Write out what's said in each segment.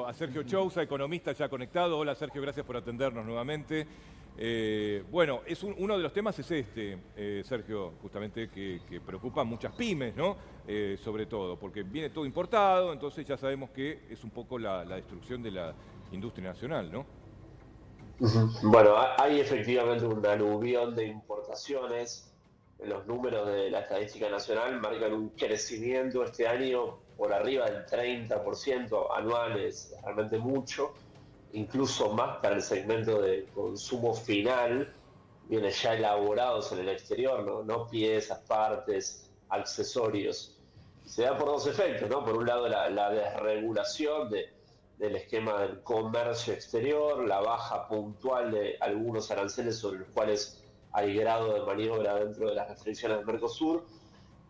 a Sergio Chousa, economista ya conectado. Hola Sergio, gracias por atendernos nuevamente. Bueno, uno de los temas es Sergio, justamente que preocupa a muchas pymes, ¿no? Sobre todo, porque viene todo importado, entonces ya sabemos que es un poco la destrucción de la industria nacional, ¿no? Bueno, hay efectivamente un aluvión de importaciones. Los números de la estadística nacional marcan un crecimiento este año por arriba del 30% anual, es realmente mucho, incluso más para el segmento de consumo final, bienes ya elaborados en el exterior, no piezas, partes, accesorios. Y se da por dos efectos, ¿no? Por un lado, la desregulación del esquema del comercio exterior, la baja puntual de algunos aranceles sobre los cuales hay grado de maniobra dentro de las restricciones del Mercosur.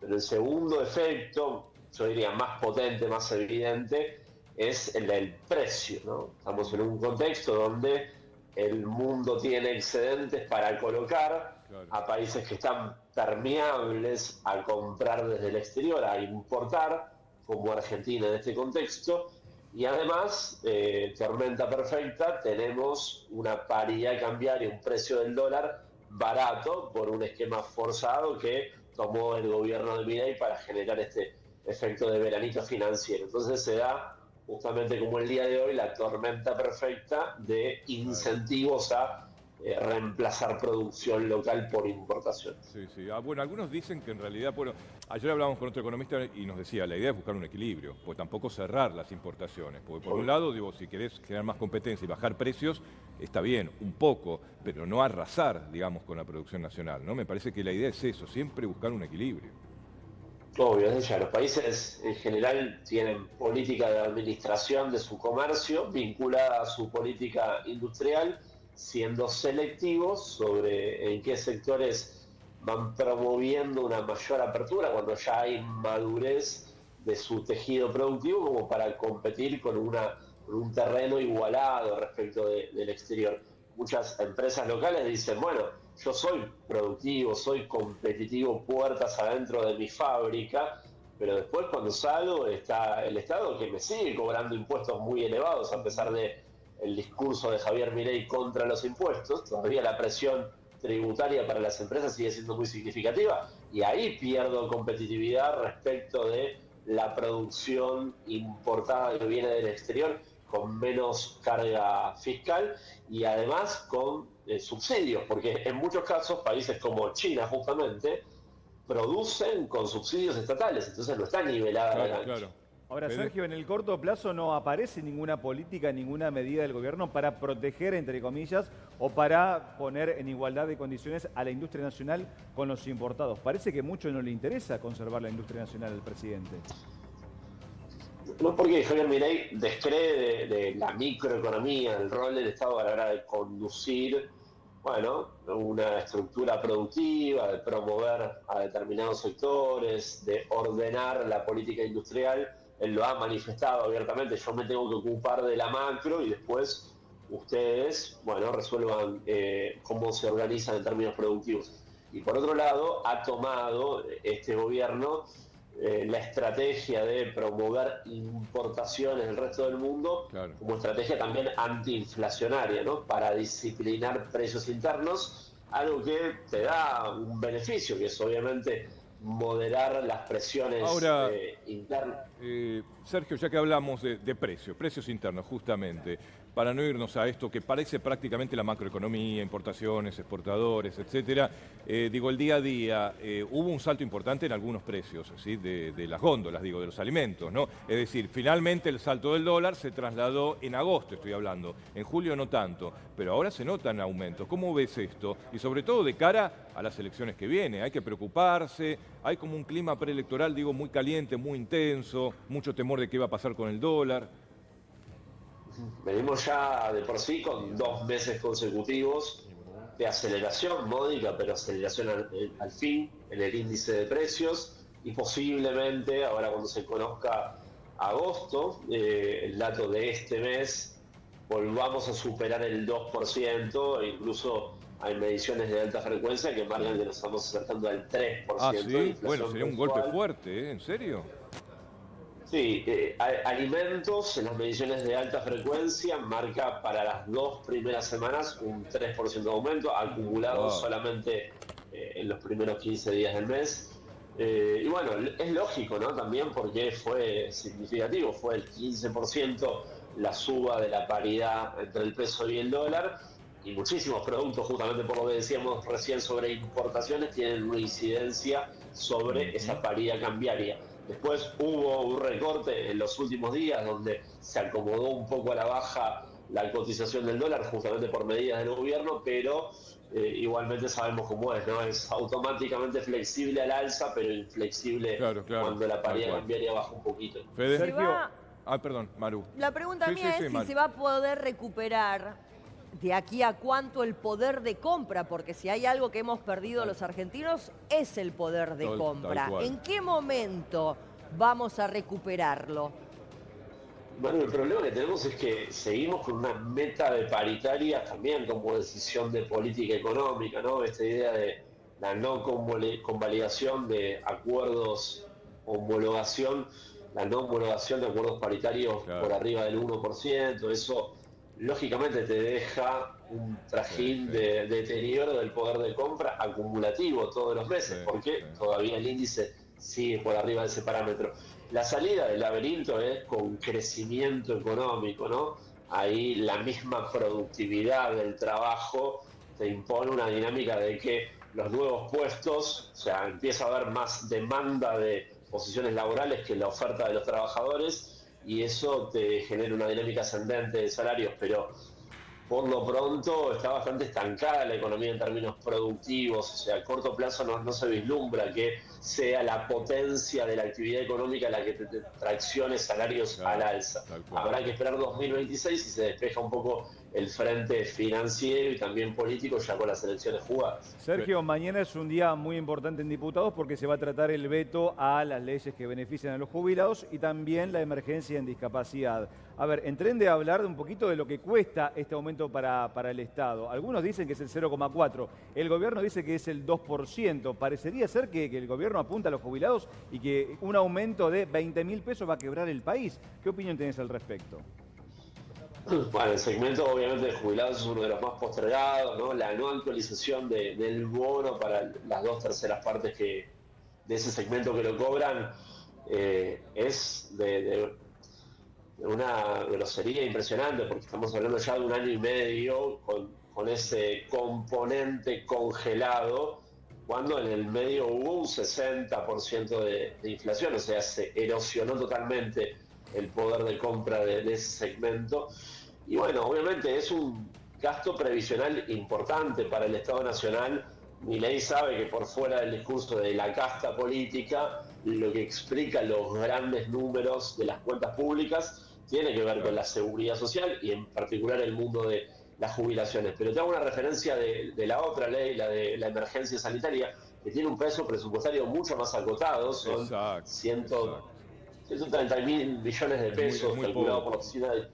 Pero el segundo efecto, yo diría más potente, más evidente, es el del precio, ¿no? Estamos en un contexto donde el mundo tiene excedentes para colocar Claro. a países que están permeables a comprar desde el exterior, a importar, como Argentina en este contexto, y además, tormenta perfecta, tenemos una paridad cambiaria, un precio del dólar barato por un esquema forzado que tomó el gobierno de Milei para generar este efecto de veranito financiero. Entonces se da justamente como el día de hoy la tormenta perfecta de Claro. incentivos a reemplazar producción local por importación. Sí, sí. Bueno, algunos dicen que en realidad, bueno, ayer hablábamos con otro economista y nos decía, la idea es buscar un equilibrio, pues tampoco cerrar las importaciones, porque por un lado, digo, si querés generar más competencia y bajar precios, está bien, un poco, pero no arrasar, digamos, con la producción nacional, ¿no? Me parece que la idea es eso, siempre buscar un equilibrio. Obvio, es ya, los países en general tienen política de administración de su comercio vinculada a su política industrial, siendo selectivos sobre en qué sectores van promoviendo una mayor apertura cuando ya hay madurez de su tejido productivo como para competir con un terreno igualado respecto del exterior. Muchas empresas locales dicen, bueno, yo soy productivo, soy competitivo puertas adentro de mi fábrica, pero después cuando salgo está el Estado que me sigue cobrando impuestos muy elevados a pesar de el discurso de Javier Milei contra los impuestos, todavía la presión tributaria para las empresas sigue siendo muy significativa y ahí pierdo competitividad respecto de la producción importada que viene del exterior con menos carga fiscal y además con subsidios, porque en muchos casos países como China justamente producen con subsidios estatales, entonces no está nivelada la Claro, cancha. claro. Ahora, Fede. Sergio, en el corto plazo no aparece ninguna política, ninguna medida del gobierno para proteger, entre comillas, o para poner en igualdad de condiciones a la industria nacional con los importados. Parece que mucho no le interesa conservar la industria nacional al presidente. No porque Javier Milei descree de la microeconomía, el rol del Estado a la hora de conducir, bueno, una estructura productiva, de promover a determinados sectores, de ordenar la política industrial. Él lo ha manifestado abiertamente, yo me tengo que ocupar de la macro y después ustedes, bueno, resuelvan cómo se organizan en términos productivos. Y por otro lado, ha tomado este gobierno la estrategia de promover importaciones del resto del mundo Claro. como estrategia también antiinflacionaria, ¿no? Para disciplinar precios internos, algo que te da un beneficio, que es obviamente moderar las presiones Ahora, internas. Sergio, ya que hablamos de precios, precios internos, justamente, para no irnos a esto que parece prácticamente la macroeconomía, importaciones, exportadores, etcétera, digo, el día a día, hubo un salto importante en algunos precios, ¿sí? De las góndolas, digo, de los alimentos, ¿no? Es decir, finalmente el salto del dólar se trasladó en agosto, estoy hablando, en julio no tanto, pero ahora se notan aumentos. ¿Cómo ves esto? Y sobre todo de cara a las elecciones que vienen, hay que preocuparse, hay como un clima preelectoral, digo, muy caliente, muy intenso, mucho temor de qué va a pasar con el dólar. Venimos ya de por sí con 2 meses consecutivos de aceleración módica, pero aceleración al fin en el índice de precios y posiblemente ahora cuando se conozca agosto, el dato de este mes, volvamos a superar el 2% e incluso hay mediciones de alta frecuencia que marcan que nos estamos acercando al Ah, 3% de sí, bueno, inflación sería un golpe mensual. fuerte, ¿eh? ¿En serio? Sí, alimentos en las mediciones de alta frecuencia marca para las 2 primeras semanas un 3% de aumento, acumulado Wow. solamente en los primeros 15 días del mes. Y bueno, es lógico, ¿no? También porque fue significativo, fue el 15% la suba de la paridad entre el peso y el dólar, y muchísimos productos, justamente por lo que decíamos recién sobre importaciones, tienen una incidencia sobre Ujú. esa paridad cambiaria. Después hubo un recorte en los últimos días donde se acomodó un poco a la baja la cotización del dólar justamente por medidas del gobierno, pero igualmente sabemos cómo es, ¿no? Es automáticamente flexible al alza, pero inflexible Claro, claro, cuando la tal paridad cual. cambiaria baja un poquito. Fede. Se Sergio, va, Ah, perdón, Maru. la pregunta Sí, sí, mía es sí, si Maru. se va a poder recuperar de aquí a cuánto el poder de compra, porque si hay algo que hemos perdido los argentinos es el poder de Tal compra. cual. ¿En qué momento vamos a recuperarlo? Bueno, el problema que tenemos es que seguimos con una meta de paritaria también como decisión de política económica, ¿no? Esta idea de la no convalidación de acuerdos, homologación, la no homologación de acuerdos paritarios por Claro. arriba del 1%, eso lógicamente te deja un Sí, trajín sí, de deterioro del poder de compra acumulativo todos los sí, meses, sí. porque todavía el índice sigue por arriba de ese parámetro. La salida del laberinto es con crecimiento económico, ¿no? Ahí la misma productividad del trabajo te impone una dinámica de que los nuevos puestos, o sea, empieza a haber más demanda de posiciones laborales que la oferta de los trabajadores, y eso te genera una dinámica ascendente de salarios, pero por lo pronto está bastante estancada la economía en términos productivos, o sea, a corto plazo no se vislumbra que sea la potencia de la actividad económica la que te traccione salarios al Claro, alza. tal cual. Habrá que esperar 2026 y se despeja un poco el frente financiero y también político ya con las elecciones jugadas. Sergio, mañana es un día muy importante en diputados porque se va a tratar el veto a las leyes que benefician a los jubilados y también la emergencia en discapacidad. A ver, entren de hablar de un poquito de lo que cuesta este aumento para el Estado. Algunos dicen que es el 0,4%, el gobierno dice que es el 2%. Parecería ser que el gobierno apunta a los jubilados y que un aumento de 20.000 pesos va a quebrar el país. ¿Qué opinión tenés al respecto? Bueno, el segmento obviamente de jubilados es uno de los más postergados, ¿no? La no actualización del bono para las 2/3 partes de ese segmento que lo cobran es de una grosería impresionante, porque estamos hablando ya de un año y medio con ese componente congelado, cuando en el medio hubo un 60% de inflación, o sea, se erosionó totalmente el poder de compra de ese segmento. Y bueno, obviamente es un gasto previsional importante para el Estado Nacional. Milei sabe que por fuera del discurso de la casta política, lo que explica los grandes números de las cuentas públicas tiene que ver con Claro. la seguridad social y en particular el mundo de las jubilaciones. Pero te hago una referencia de la otra ley, la de la emergencia sanitaria, que tiene un peso presupuestario mucho más acotado, son Exacto, 100, exacto. 130.000 millones de Es pesos muy calculado por la poco. oficina de...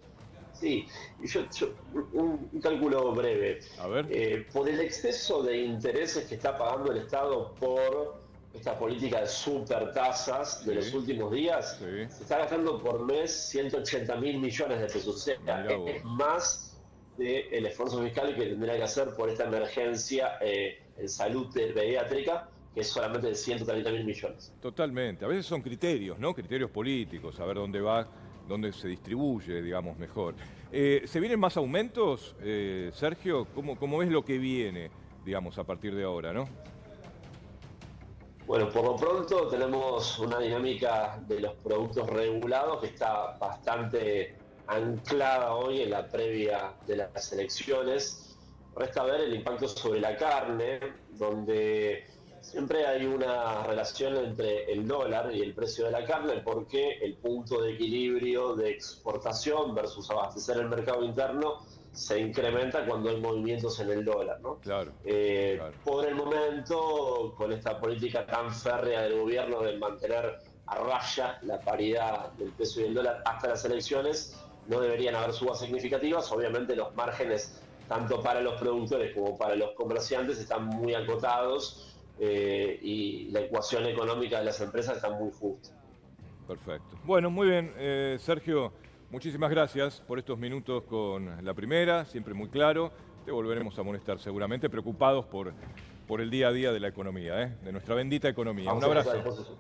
Sí, y un cálculo breve. A ver. Por el exceso de intereses que está pagando el Estado por esta política de supertasas de los Sí, últimos días, sí. se está gastando por mes 180.000 millones de pesos. O sea, Mirá vos. es más del esfuerzo fiscal que tendrá que hacer por esta emergencia en salud pediátrica, que es solamente de 130.000 millones. Totalmente. A veces son criterios, ¿no? Criterios políticos, saber dónde va, dónde se distribuye, digamos, mejor. ¿Se vienen más aumentos, Sergio? ¿Cómo ves lo que viene, digamos, a partir de ahora, no? Bueno, por lo pronto tenemos una dinámica de los productos regulados que está bastante anclada hoy en la previa de las elecciones. Resta ver el impacto sobre la carne, donde siempre hay una relación entre el dólar y el precio de la carne, porque el punto de equilibrio de exportación versus abastecer el mercado interno se incrementa cuando hay movimientos en el dólar, ¿no? Claro, claro. Por el momento, con esta política tan férrea del gobierno de mantener a raya la paridad del peso y el dólar hasta las elecciones, no deberían haber subas significativas. Obviamente los márgenes, tanto para los productores como para los comerciantes, están muy acotados y la ecuación económica de las empresas está muy justa. Perfecto. Bueno, muy bien, Sergio, muchísimas gracias por estos minutos con la primera, siempre muy claro. Te volveremos a molestar seguramente, preocupados por el día a día de la economía, de nuestra bendita economía. Un abrazo.